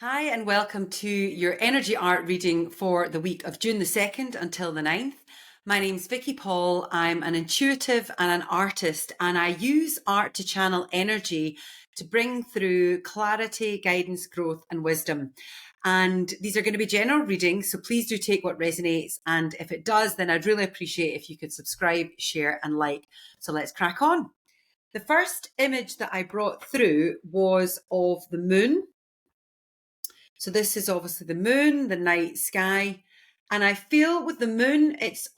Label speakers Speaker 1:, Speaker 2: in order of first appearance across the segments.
Speaker 1: Hi, and welcome to your energy art reading for the week of June the 2nd until the 9th. My name's Vicky Paul. I'm an intuitive and an artist, and I use art to channel energy to bring through clarity, guidance, growth, and wisdom. And these are going to be general readings, so please do take what resonates. And if it does, then I'd really appreciate if you could subscribe, share, and like. So let's crack on. The first image that I brought through was of the moon. So this is obviously the moon, the night sky. And I feel with the moon, it's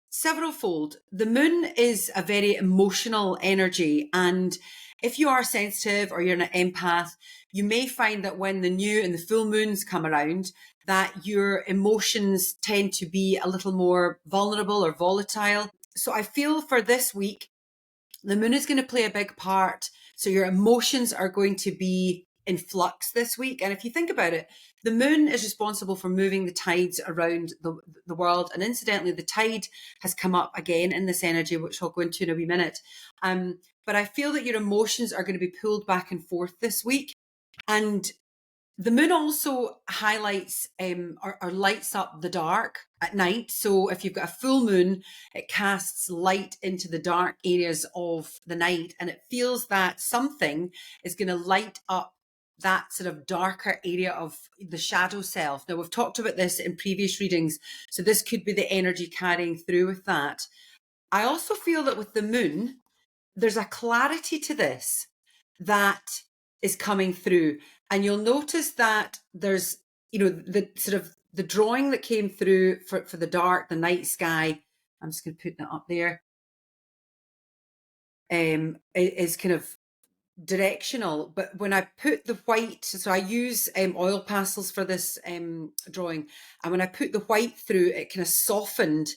Speaker 1: several fold. The moon is a very emotional energy. And if you are sensitive or you're an empath, you may find that when the new and the full moons come around, that your emotions tend to be a little more vulnerable or volatile. So I feel for this week, the moon is going to play a big part. So your emotions are going to be in flux this week. And if you think about it, the moon is responsible for moving the tides around the world. And incidentally, the tide has come up again in this energy, which I'll go into in a wee minute. But I feel that your emotions are going to be pulled back and forth this week. And the moon also highlights or lights up the dark at night. So if you've got a full moon, it casts light into the dark areas of the night. And it feels that something is going to light up that sort of darker area of the shadow self. Now, we've talked about this in previous readings. So this could be the energy carrying through with that. I also feel that with the moon, there's a clarity to this that is coming through. And you'll notice that there's, the sort of the drawing that came through for the dark, the night sky. I'm just going to put that up there. Is kind of directional, but when I put the white, so I use oil pastels for this drawing, and when I put the white through, it kind of softened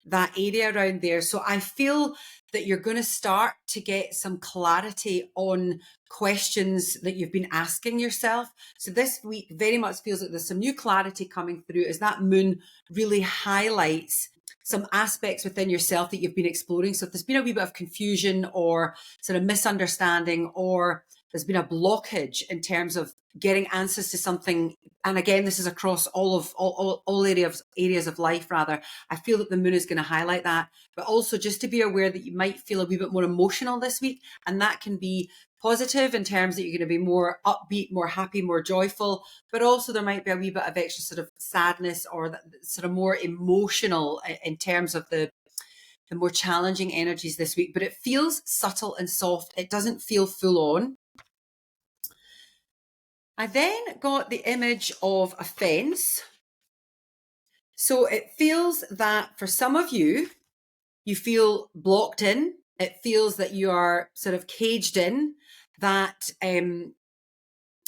Speaker 1: that area around there. So I feel that you're going to start to get some clarity on questions that you've been asking yourself. So this week very much feels like there's some new clarity coming through as that moon really highlights some aspects within yourself that you've been exploring. So if there's been a wee bit of confusion or sort of misunderstanding, or there's been a blockage in terms of getting answers to something, and again, this is across all areas of life rather, I feel that the moon is going to highlight that. But also just to be aware that you might feel a wee bit more emotional this week, and that can be positive in terms that you're going to be more upbeat, more happy, more joyful, but also there might be a wee bit of extra sort of sadness or sort of more emotional in terms of the more challenging energies this week. But it feels subtle and soft. It doesn't feel full on. I then got the image of a fence. So it feels that for some of you, you feel blocked in. It feels that you are sort of caged in, that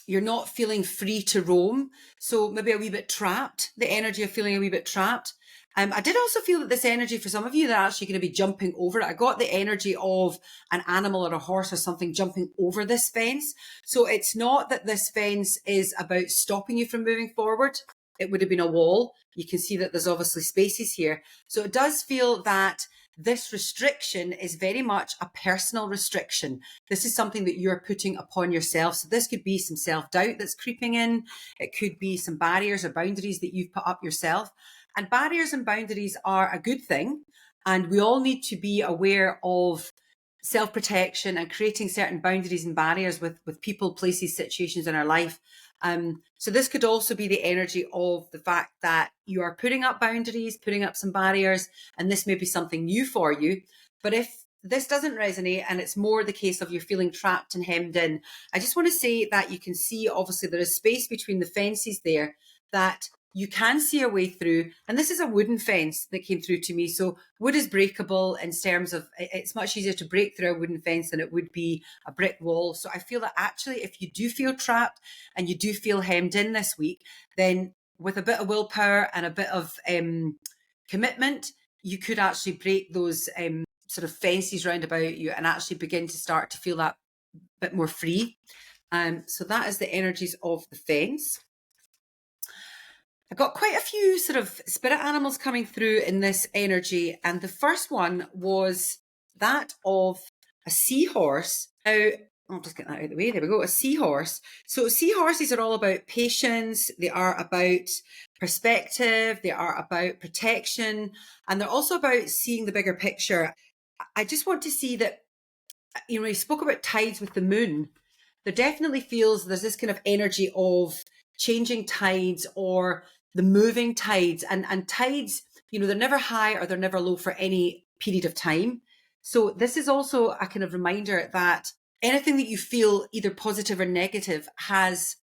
Speaker 1: you're not feeling free to roam. So maybe a wee bit trapped, the energy of feeling a wee bit trapped. I did also feel that this energy for some of you, they're actually going to be jumping over it. I got the energy of an animal or a horse or something jumping over this fence. So it's not that this fence is about stopping you from moving forward. It would have been a wall. You can see that there's obviously spaces here. So it does feel that this restriction is very much a personal restriction. This is something that you're putting upon yourself. So this could be some self-doubt that's creeping in. It could be some barriers or boundaries that you've put up yourself. And barriers and boundaries are a good thing. And we all need to be aware of self-protection and creating certain boundaries and barriers with people, places, situations in our life. So this could also be the energy of the fact that you are putting up boundaries, putting up some barriers, and this may be something new for you. But if this doesn't resonate and it's more the case of you're feeling trapped and hemmed in, I just want to say that you can see, obviously, there is space between the fences there that you can see a way through. And this is a wooden fence that came through to me. So wood is breakable in terms of, it's much easier to break through a wooden fence than it would be a brick wall. So I feel that actually, if you do feel trapped and you do feel hemmed in this week, then with a bit of willpower and a bit of commitment, you could actually break those sort of fences round about you and actually begin to start to feel that bit more free. So that is the energies of the fence. I got quite a few sort of spirit animals coming through in this energy. And the first one was that of a seahorse. Now, I'll just get that out of the way. There we go. A seahorse. So seahorses are all about patience. They are about perspective. They are about protection. And they're also about seeing the bigger picture. I just want to see that, you spoke about tides with the moon. There definitely feels there's this kind of energy of changing tides or the moving tides. And tides, they're never high or they're never low for any period of time. So this is also a kind of reminder that anything that you feel either positive or negative has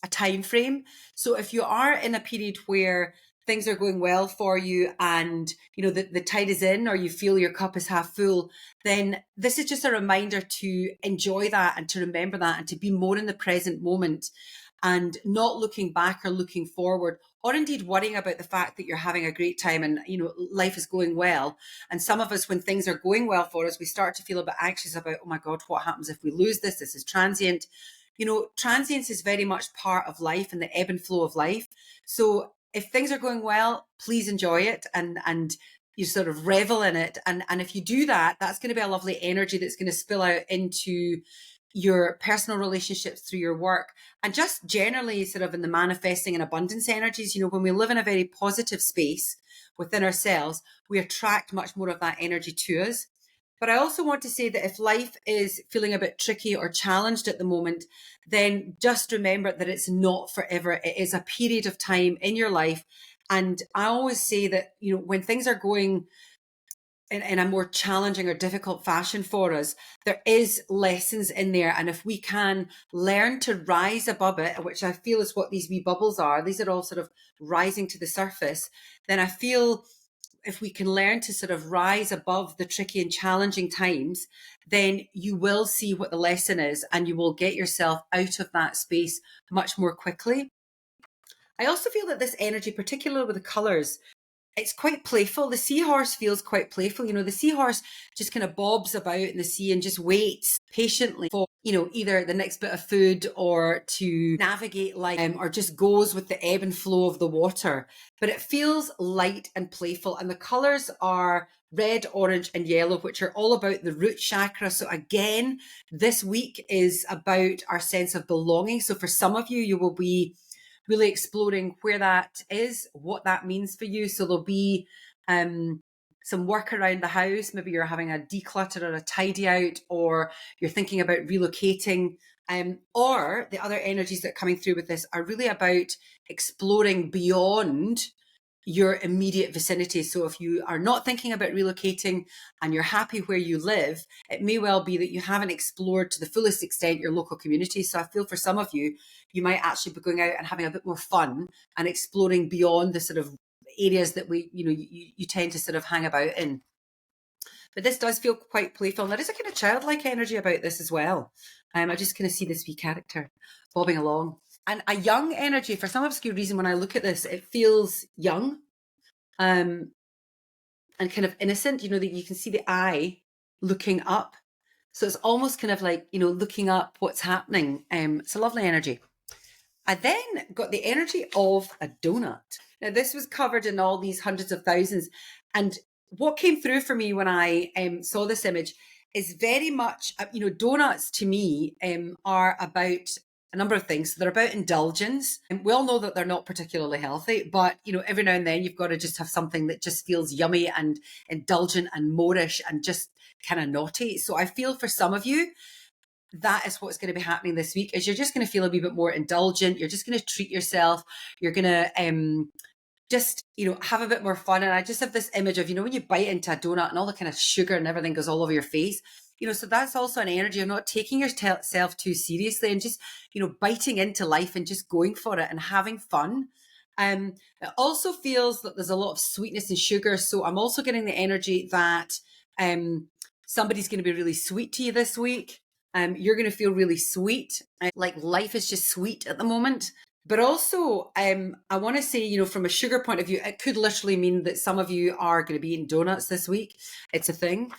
Speaker 1: a time frame. So if you are in a period where things are going well for you and the tide is in, or you feel your cup is half full, then this is just a reminder to enjoy that and to remember that and to be more in the present moment and not looking back or looking forward, or indeed worrying about the fact that you're having a great time and life is going well. And some of us, when things are going well for us, we start to feel a bit anxious about, oh my God, what happens if we lose this? This is transient. Transience is very much part of life and the ebb and flow of life. So if things are going well, please enjoy it and you sort of revel in it. And if you do that, that's going to be a lovely energy that's going to spill out into your personal relationships, through your work, and just generally sort of in the manifesting and abundance energies. When we live in a very positive space within ourselves, we attract much more of that energy to us. But I also want to say that if life is feeling a bit tricky or challenged at the moment, then just remember that it's not forever. It is a period of time in your life. And I always say that, when things are going in a more challenging or difficult fashion for us, there is lessons in there. And if we can learn to rise above it, which I feel is what these wee bubbles are, these are all sort of rising to the surface, then I feel if we can learn to sort of rise above the tricky and challenging times, then you will see what the lesson is and you will get yourself out of that space much more quickly. I also feel that this energy, particularly with the colours, it's quite playful. The seahorse feels quite playful. The seahorse just kind of bobs about in the sea and just waits patiently for, either the next bit of food or to navigate life, or just goes with the ebb and flow of the water. But it feels light and playful. And the colors are red, orange, and yellow, which are all about the root chakra. So again, this week is about our sense of belonging. So for some of you, you will be really exploring where that is, what that means for you. So there'll be some work around the house. Maybe you're having a declutter or a tidy out, or you're thinking about relocating. Or the other energies that are coming through with this are really about exploring beyond your immediate vicinity. So if you are not thinking about relocating and you're happy where you live, it may well be that you haven't explored to the fullest extent your local community. So I feel for some of you, you might actually be going out and having a bit more fun and exploring beyond the sort of areas that you tend to sort of hang about in. But this does feel quite playful. And there is a kind of childlike energy about this as well. I just kind of see this wee character bobbing along. And a young energy, for some obscure reason, when I look at this, it feels young and kind of innocent, that you can see the eye looking up. So it's almost kind of like, looking up what's happening. It's a lovely energy. I then got the energy of a donut. Now, this was covered in all these hundreds of thousands. And what came through for me when I saw this image is very much, donuts to me are about a number of things. So they're about indulgence. And we all know that they're not particularly healthy, but, every now and then you've got to just have something that just feels yummy and indulgent and moreish and just kind of naughty. So I feel for some of you, that is what's going to be happening this week, is you're just going to feel a wee bit more indulgent. You're just going to treat yourself. You're going to just, have a bit more fun. And I just have this image of, when you bite into a donut and all the kind of sugar and everything goes all over your face, so that's also an energy of not taking yourself too seriously and just, biting into life and just going for it and having fun. It also feels that there's a lot of sweetness and sugar. So I'm also getting the energy that somebody's going to be really sweet to you this week. You're going to feel really sweet, like life is just sweet at the moment. But also, I want to say, from a sugar point of view, it could literally mean that some of you are going to be eating donuts this week. It's a thing.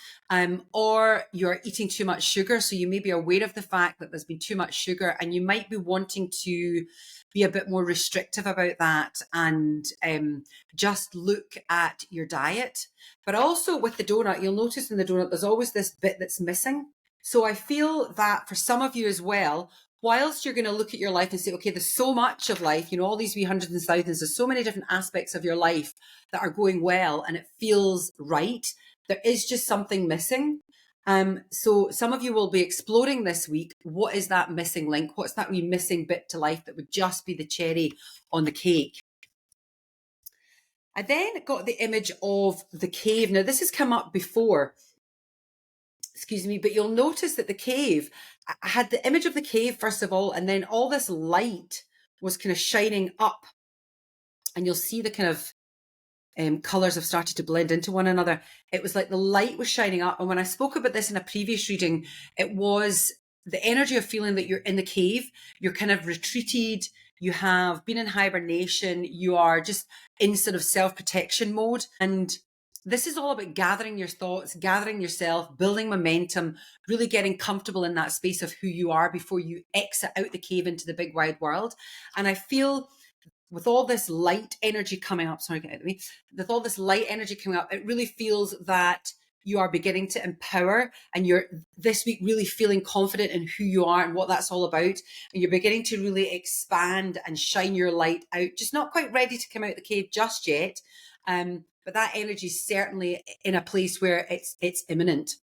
Speaker 1: Or you're eating too much sugar. So you may be aware of the fact that there's been too much sugar and you might be wanting to be a bit more restrictive about that and just look at your diet. But also with the donut, you'll notice in the donut, there's always this bit that's missing. So I feel that for some of you as well, whilst you're going to look at your life and say, okay, there's so much of life, you know, all these wee hundreds and thousands, there's so many different aspects of your life that are going well and it feels right. There is just something missing. So some of you will be exploring this week. What is that missing link? What's that wee missing bit to life that would just be the cherry on the cake? I then got the image of the cave. Now, this has come up before, excuse me, but you'll notice that the cave, I had the image of the cave first of all, and then all this light was kind of shining up. And you'll see the kind of colours have started to blend into one another. It was like the light was shining up. And when I spoke about this in a previous reading, it was the energy of feeling that you're in the cave, you're kind of retreated, you have been in hibernation, you are just in sort of self-protection mode. And this is all about gathering your thoughts, gathering yourself, building momentum, really getting comfortable in that space of who you are before you exit out the cave into the big wide world. And I feel with all this light energy coming up, sorry, get out of me, with all this light energy coming up, it really feels that you are beginning to empower and you're this week really feeling confident in who you are and what that's all about. And you're beginning to really expand and shine your light out, just not quite ready to come out the cave just yet. But that energy is certainly in a place where it's imminent.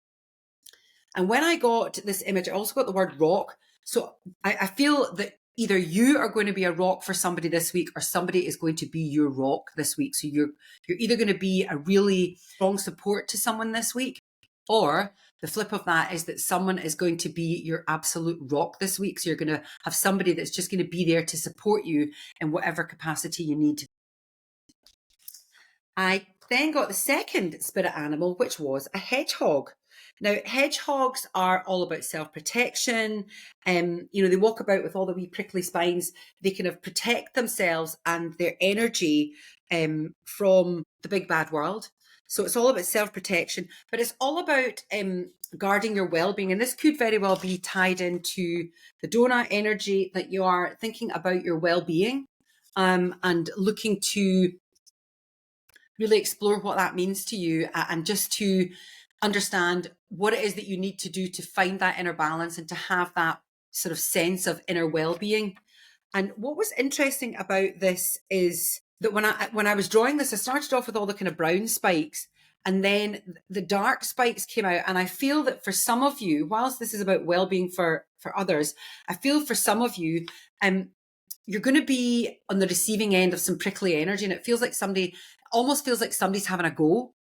Speaker 1: And when I got this image, I also got the word rock. So I feel that either you are going to be a rock for somebody this week or somebody is going to be your rock this week. So you're either going to be a really strong support to someone this week, or the flip of that is that someone is going to be your absolute rock this week. So you're going to have somebody that's just going to be there to support you in whatever capacity you need. I then got the second spirit animal, which was a hedgehog. Now, hedgehogs are all about self-protection. You know, they walk about with all the wee prickly spines. They kind of protect themselves and their energy from the big bad world. So it's all about self-protection, but it's all about guarding your well-being. And this could very well be tied into the donor energy, that you are thinking about your well-being and looking to really explore what that means to you and just to understand what it is that you need to do to find that inner balance and to have that sort of sense of inner well-being. And what was interesting about this is that when I was drawing this, I started off with all the kind of brown spikes and then the dark spikes came out. And I feel that for some of you, whilst this is about well-being for others, I feel for some of you, you're going to be on the receiving end of some prickly energy, and it feels like almost feels like somebody's having a go.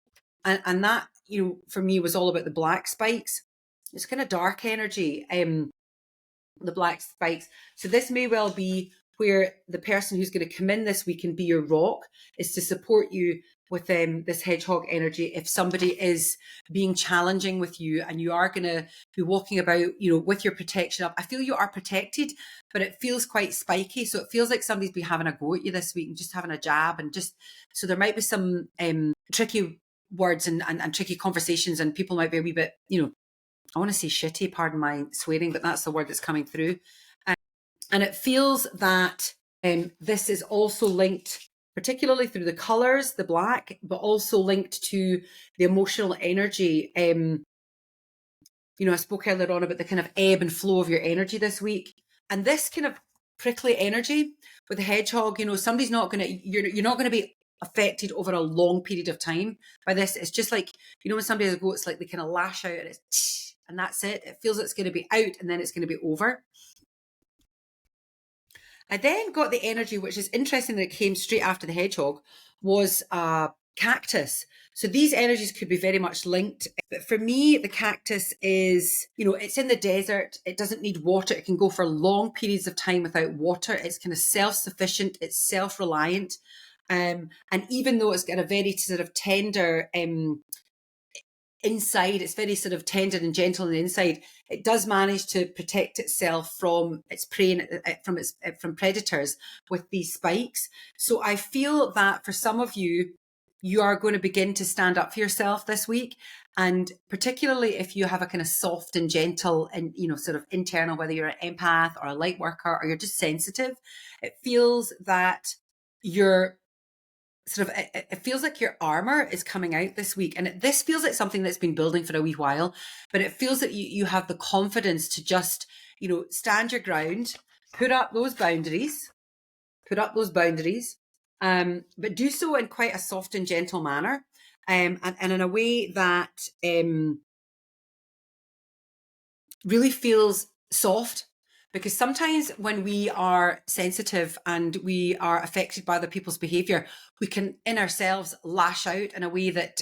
Speaker 1: And that, you know, for me was all about the black spikes. It's kind of dark energy, the black spikes. So this may well be where the person who's going to come in this week and be your rock is to support you with this hedgehog energy. If somebody is being challenging with you and you are going to be walking about, you know, with your protection up, I feel you are protected, but it feels quite spiky. So it feels like somebody's been having a go at you this week and just having a jab, and just, so there might be some tricky words and tricky conversations, and people might be a wee bit, you know, I want to say shitty, pardon my swearing, but that's the word that's coming through. And it feels that this is also linked, particularly through the colours, the black, but also linked to the emotional energy. You know, I spoke earlier on about the kind of ebb and flow of your energy this week. And this kind of prickly energy with the hedgehog, you know, somebody's not going to, you're not going to be affected over a long period of time by this. It's just like, you know, when somebody has a go, it's like they kind of lash out and it's, and that's it. It feels it's going to be out and then it's going to be over. I then got the energy, which is interesting that it came straight after the hedgehog, was cactus. So these energies could be very much linked. But for me, the cactus is, you know, it's in the desert. It doesn't need water. It can go for long periods of time without water. It's kind of self-sufficient. It's self-reliant. And even though it's got a very sort of tender inside, it's very sort of tender and gentle on the inside, it does manage to protect itself from its prey, from predators with these spikes. So I feel that for some of you, you are going to begin to stand up for yourself this week. And particularly if you have a kind of soft and gentle and, you know, sort of internal, whether you're an empath or a light worker or you're just sensitive, it feels that you're sort of, it feels like your armor is coming out this week. And this feels like something that's been building for a wee while, but it feels that you have the confidence to just, stand your ground, put up those boundaries, but do so in quite a soft and gentle manner. And in a way that really feels soft, because sometimes when we are sensitive and we are affected by other people's behavior, we can in ourselves lash out in a way that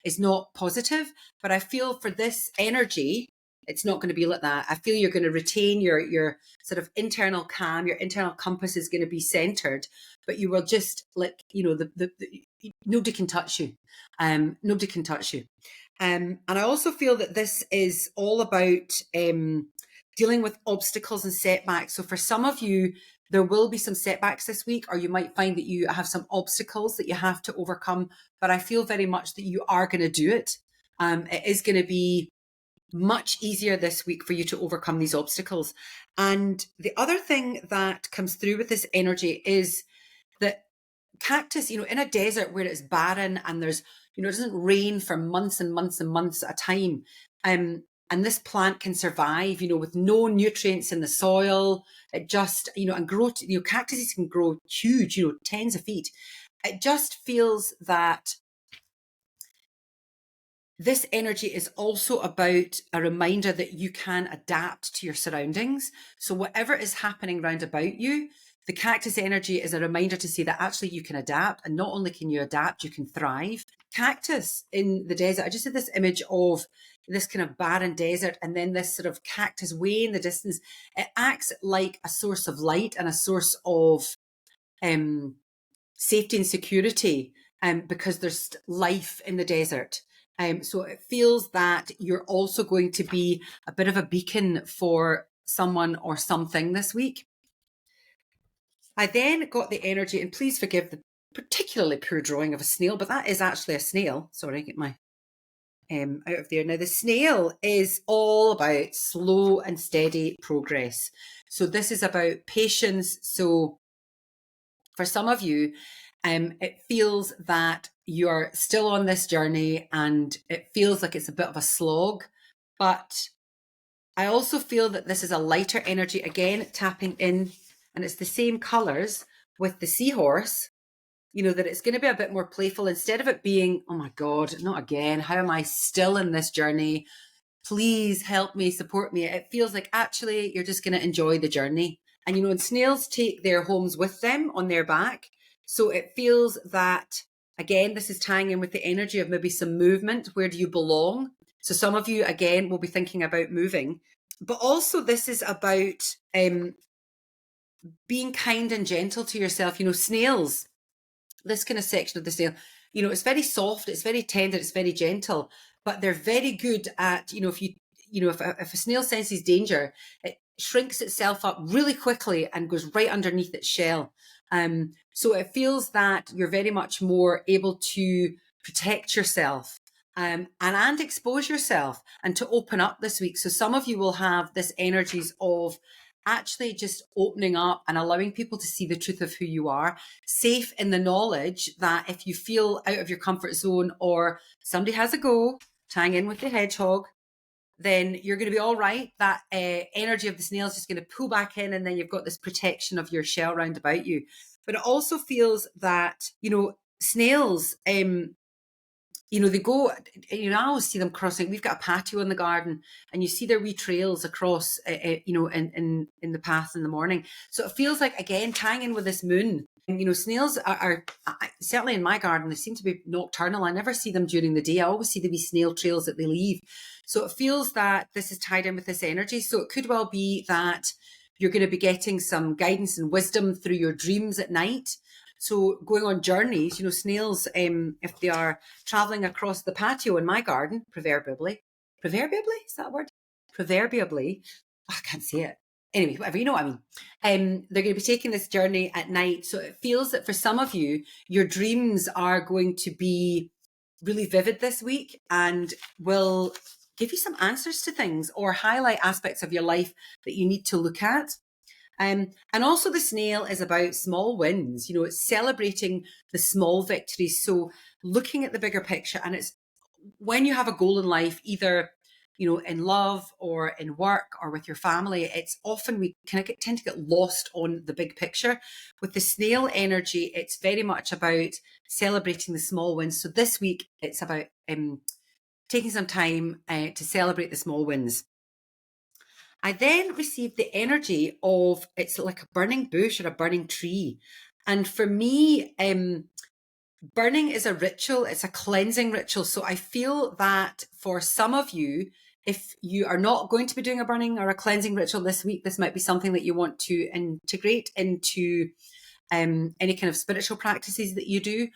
Speaker 1: is not positive. But I feel for this energy, it's not going to be like that. I feel you're going to retain your sort of internal calm, your internal compass is going to be centered, but you will just nobody can touch you. Nobody can touch you. And I also feel that this is all about dealing with obstacles and setbacks. So for some of you, there will be some setbacks this week, or you might find that you have some obstacles that you have to overcome. But I feel very much that you are going to do it. It is going to be much easier this week for you to overcome these obstacles. And the other thing that comes through with this energy is that cactus, in a desert where it's barren and there's, it doesn't rain for months and months and months at a time. And this plant can survive, with no nutrients in the soil. It just, and grow, cactuses can grow huge, tens of feet. It just feels that this energy is also about a reminder that you can adapt to your surroundings. So whatever is happening round about you, the cactus energy is a reminder to say that actually you can adapt, and not only can you adapt, you can thrive. Cactus in the desert, I just had this image of this kind of barren desert, and then this sort of cactus way in the distance. It acts like a source of light and a source of safety and security, because there's life in the desert. So it feels that you're also going to be a bit of a beacon for someone or something this week. I then got the energy, and please forgive the particularly poor drawing of a snail, but that is actually a snail. Sorry, get my out of there. Now, the snail is all about slow and steady progress. So this is about patience. So for some of you, it feels that you're still on this journey and it feels like it's a bit of a slog, but I also feel that this is a lighter energy, again, tapping in, and it's the same colors with the seahorse, that it's going to be a bit more playful instead of it being, oh my God, not again. How am I still in this journey? Please help me, support me. It feels like actually you're just going to enjoy the journey. And, and snails take their homes with them on their back. So it feels that, again, this is tying in with the energy of maybe some movement. Where do you belong? So some of you, again, will be thinking about moving. But also this is about being kind and gentle to yourself. Snails, this kind of section of the snail, it's very soft, it's very tender, it's very gentle, but they're very good at, if a snail senses danger, it shrinks itself up really quickly and goes right underneath its shell. So it feels that you're very much more able to protect yourself and expose yourself and to open up this week. So some of you will have this energies of actually just opening up and allowing people to see the truth of who you are, safe in the knowledge that if you feel out of your comfort zone or somebody has a go, tying in with the hedgehog, then you're going to be all right. That energy of the snail is just going to pull back in, and then you've got this protection of your shell round about you. But it also feels that, snails, they go, I always see them crossing. We've got a patio in the garden and you see their wee trails across, in the path in the morning. So it feels like, again, tying in with this moon, snails are certainly in my garden, they seem to be nocturnal. I never see them during the day. I always see the wee snail trails that they leave. So it feels that this is tied in with this energy. So it could well be that you're going to be getting some guidance and wisdom through your dreams at night. So going on journeys, snails, if they are traveling across the patio in my garden, proverbially, is that a word? Proverbially, I can't say it. Anyway, whatever, you know what I mean. They're going to be taking this journey at night. So it feels that for some of you, your dreams are going to be really vivid this week and will give you some answers to things or highlight aspects of your life that you need to look at. And also the snail is about small wins. You know, it's celebrating the small victories. So looking at the bigger picture, and it's when you have a goal in life, either, you know, in love or in work or with your family, it's often we kind of tend to get lost on the big picture. With the snail energy, it's very much about celebrating the small wins. So this week, it's about taking some time to celebrate the small wins. I then received the energy of it's like a burning bush or a burning tree. And for me, burning is a ritual, it's a cleansing ritual. So I feel that for some of you, if you are not going to be doing a burning or a cleansing ritual this week, this might be something that you want to integrate into any kind of spiritual practices that you do.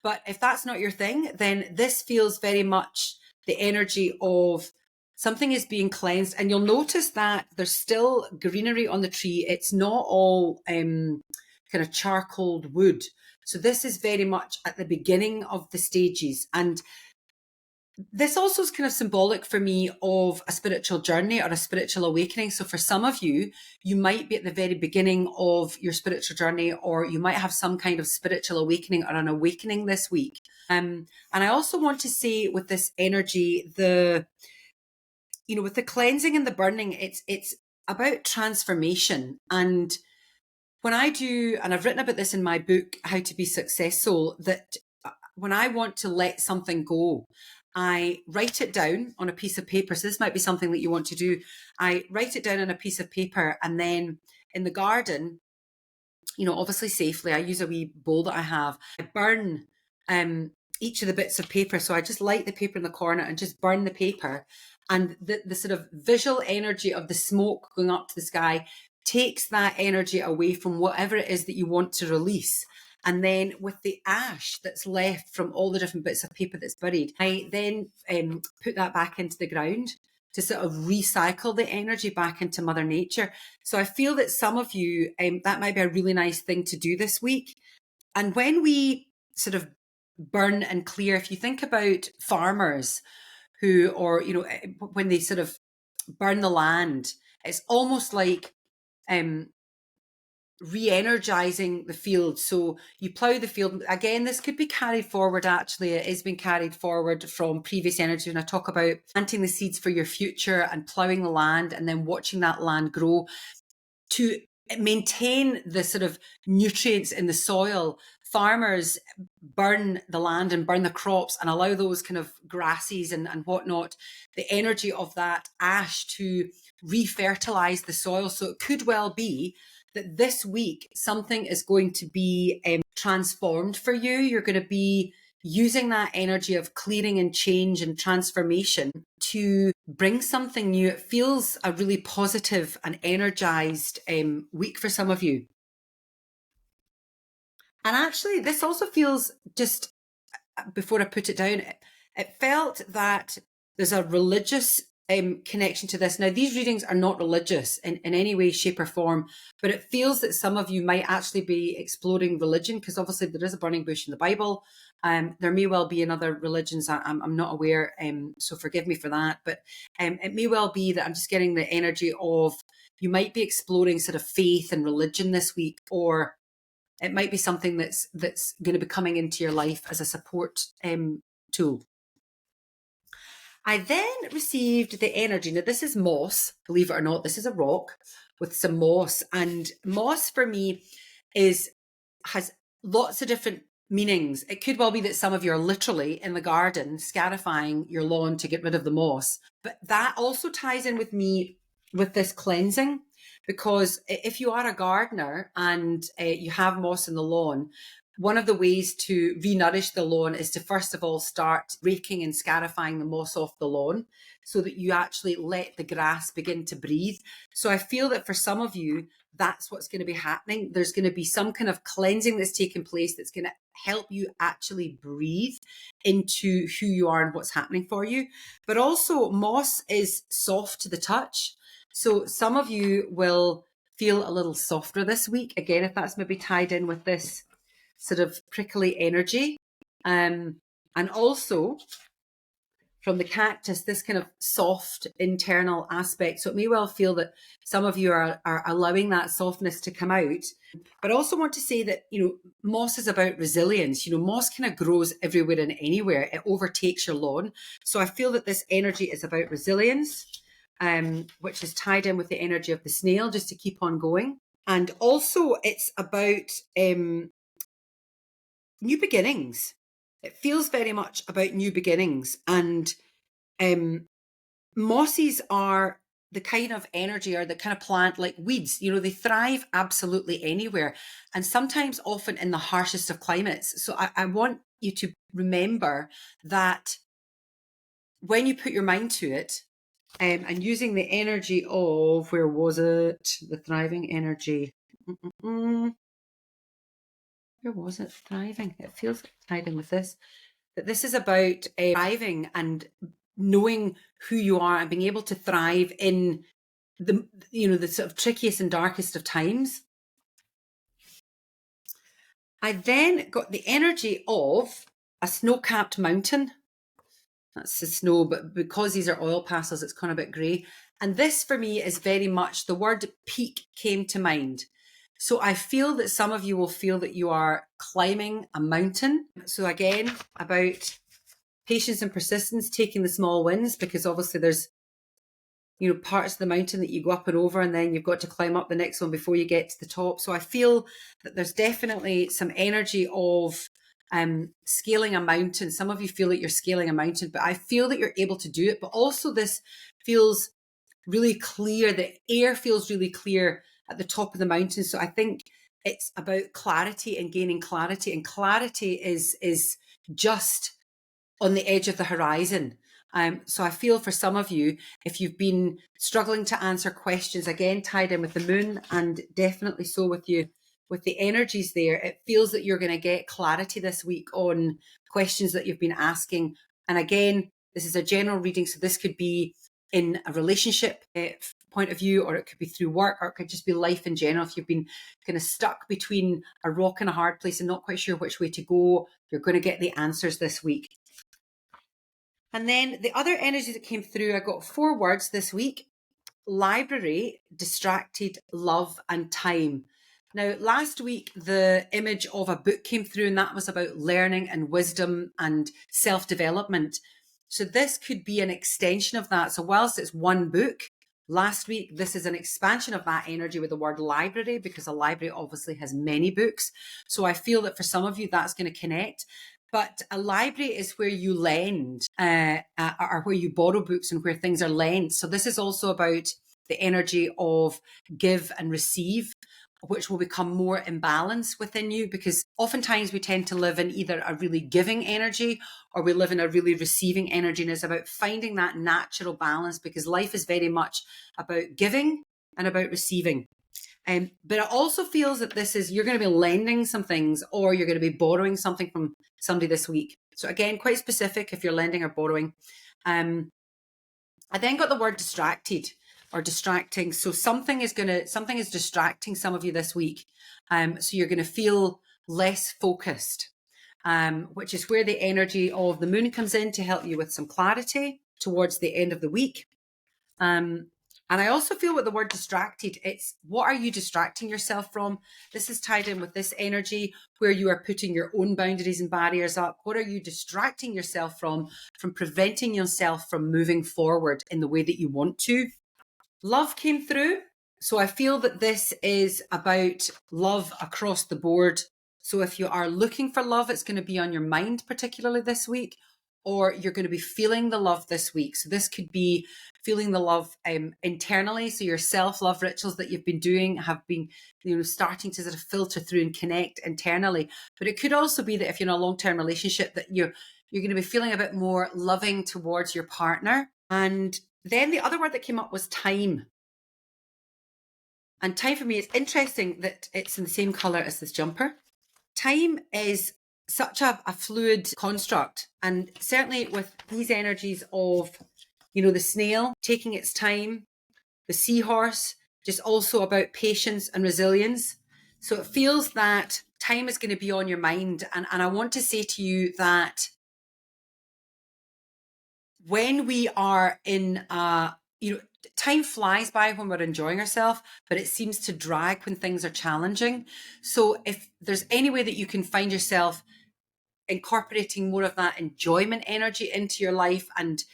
Speaker 1: But if that's not your thing, then this feels very much the energy of something is being cleansed. And you'll notice that there's still greenery on the tree. It's not all kind of charcoaled wood. So this is very much at the beginning of the stages. And this also is kind of symbolic for me of a spiritual journey or a spiritual awakening. So for some of you, you might be at the very beginning of your spiritual journey, or you might have some kind of spiritual awakening or an awakening this week. And I also want to say with this energy, with the cleansing and the burning, it's about transformation. And when I do, and I've written about this in my book, How to Be Successful, that when I want to let something go, I write it down on a piece of paper. So this might be something that you want to do. I write it down on a piece of paper, and then in the garden, obviously safely, I use a wee bowl that I have. I burn each of the bits of paper. So I just light the paper in the corner and just burn the paper. And the sort of visual energy of the smoke going up to the sky takes that energy away from whatever it is that you want to release. And then with the ash that's left from all the different bits of paper that's buried, I then put that back into the ground to sort of recycle the energy back into Mother Nature. So I feel that some of you, that might be a really nice thing to do this week. And when we sort of burn and clear, if you think about farmers when they sort of burn the land, it's almost like re-energizing the field. So you plough the field. Again, this could be carried forward. Actually, it is being carried forward from previous energy. And I talk about planting the seeds for your future and ploughing the land and then watching that land grow to maintain the sort of nutrients in the soil. Farmers burn the land and burn the crops and allow those kind of grasses and whatnot, the energy of that ash to re-fertilize the soil. So it could well be that this week something is going to be transformed for you. You're going to be using that energy of clearing and change and transformation to bring something new. It feels a really positive and energized week for some of you. And actually, this also feels, just before I put it down, it felt that there's a religious connection to this. Now, these readings are not religious in any way, shape or form, but it feels that some of you might actually be exploring religion, because obviously there is a burning bush in the Bible. There may well be in other religions. I'm not aware, so forgive me for that. But it may well be that I'm just getting the energy of you might be exploring sort of faith and religion this week, or it might be something that's going to be coming into your life as a support tool. I then received the energy. Now, this is moss, believe it or not. This is a rock with some moss. And moss for me has lots of different meanings. It could well be that some of you are literally in the garden scarifying your lawn to get rid of the moss. But that also ties in with me with this cleansing, because if you are a gardener and you have moss in the lawn, one of the ways to re-nourish the lawn is to first of all start raking and scarifying the moss off the lawn so that you actually let the grass begin to breathe. So I feel that for some of you, that's what's going to be happening. There's going to be some kind of cleansing that's taking place that's going to help you actually breathe into who you are and what's happening for you. But also moss is soft to the touch. So some of you will feel a little softer this week. Again, if that's maybe tied in with this sort of prickly energy. And also from the cactus, this kind of soft internal aspect. So it may well feel that some of you are allowing that softness to come out. But I also want to say that, moss is about resilience. Moss kind of grows everywhere and anywhere. It overtakes your lawn. So I feel that this energy is about resilience, which is tied in with the energy of the snail, just to keep on going. And also it's about new beginnings. It feels very much about new beginnings. And mosses are the kind of energy, or the kind of plant like weeds, they thrive absolutely anywhere, and sometimes often in the harshest of climates. So I want you to remember that when you put your mind to it, and using the energy of, where was it? The thriving energy. Where was it? Thriving. It feels like thriving with this. That this is about thriving and knowing who you are and being able to thrive in the sort of trickiest and darkest of times. I then got the energy of a snow-capped mountain. That's the snow, but because these are oil pastels, it's kind of a bit grey. And this for me is very much, the word peak came to mind. So I feel that some of you will feel that you are climbing a mountain. So again, about patience and persistence, taking the small wins, because obviously there's, parts of the mountain that you go up and over, and then you've got to climb up the next one before you get to the top. So I feel that there's definitely some energy of scaling a mountain. Some of you feel that you're scaling a mountain, but I feel that you're able to do it. But also this feels really clear. The air feels really clear at the top of the mountain. So I think it's about clarity and gaining clarity, and clarity is just on the edge of the horizon. So I feel for some of you, if you've been struggling to answer questions, again, tied in with the moon, and definitely so with you, with the energies there, it feels that you're going to get clarity this week on questions that you've been asking. And again, this is a general reading. So this could be in a relationship point of view, or it could be through work, or it could just be life in general. If you've been kind of stuck between a rock and a hard place and not quite sure which way to go, you're going to get the answers this week. And then the other energy that came through, I got 4 words this week: library, distracted, love, and time. Now, last week, the image of a book came through, and that was about learning and wisdom and self-development. So this could be an extension of that. So whilst it's one book, last week, this is an expansion of that energy with the word library, because a library obviously has many books. So I feel that for some of you, that's going to connect. But a library is where you lend, or where you borrow books, and where things are lent. So this is also about the energy of give and receive, which will become more in balance within you, because oftentimes we tend to live in either a really giving energy, or we live in a really receiving energy. And it's about finding that natural balance, because life is very much about giving and about receiving. But it also feels that this is, you're going to be lending some things, or you're going to be borrowing something from somebody this week. So again, quite specific if you're lending or borrowing. I then got the word distracted or distracting. So something is distracting some of you this week. So you're going to feel less focused, which is where the energy of the moon comes in to help you with some clarity towards the end of the week. And I also feel with the word distracted, it's what are you distracting yourself from? This is tied in with this energy where you are putting your own boundaries and barriers up. What are you distracting yourself from preventing yourself from moving forward in the way that you want to? Love came through. So I feel that this is about love across the board. So if you are looking for love, it's going to be on your mind, particularly this week, or you're going to be feeling the love this week. So this could be feeling the love internally. So your self-love rituals that you've been doing have been, starting to sort of filter through and connect internally. But it could also be that if you're in a long-term relationship, that you're going to be feeling a bit more loving towards your partner. And then the other word that came up was time. And time for me, it's interesting that it's in the same color as this jumper. Time is such a fluid construct. And certainly with these energies of, the snail taking its time, the seahorse, just also about patience and resilience. So it feels that time is going to be on your mind. And I want to say to you that when we are in, time flies by when we're enjoying ourselves, but it seems to drag when things are challenging. So if there's any way that you can find yourself incorporating more of that enjoyment energy into your life, and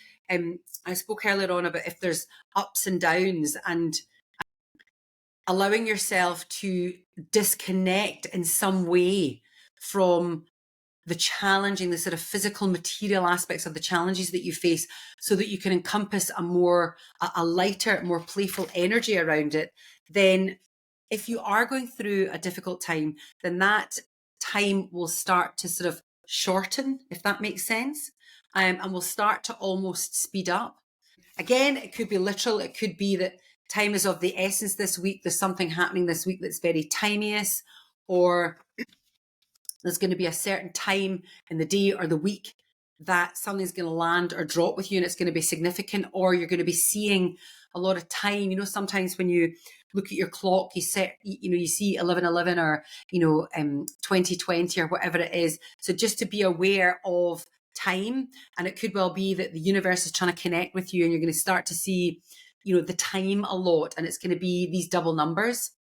Speaker 1: I spoke earlier on about if there's ups and downs, and allowing yourself to disconnect in some way from the challenging, the sort of physical material aspects of the challenges that you face, so that you can encompass a lighter, more playful energy around it, then if you are going through a difficult time, then that time will start to sort of shorten, if that makes sense, and will start to almost speed up. Again, it could be literal. It could be that time is of the essence this week. There's something happening this week that's very timeous, or there's going to be a certain time in the day or the week that something's going to land or drop with you and it's going to be significant, or you're going to be seeing a lot of time. You know, sometimes when you look at your clock, you see 11:11 or 20:20 or whatever it is. So just to be aware of time, and it could well be that the universe is trying to connect with you, and you're going to start to see the time a lot, and it's going to be these double numbers.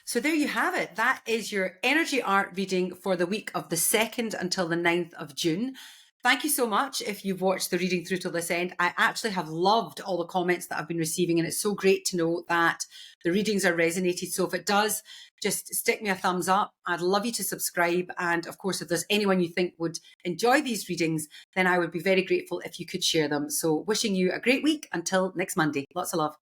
Speaker 1: So there you have it. That is your energy art reading for the week of the 2nd until the 9th of June. Thank you so much if you've watched the reading through till this end. I actually have loved all the comments that I've been receiving, and it's so great to know that the readings are resonated. So if it does, just stick me a thumbs up. I'd love you to subscribe. And of course, if there's anyone you think would enjoy these readings, then I would be very grateful if you could share them. So wishing you a great week until next Monday. Lots of love.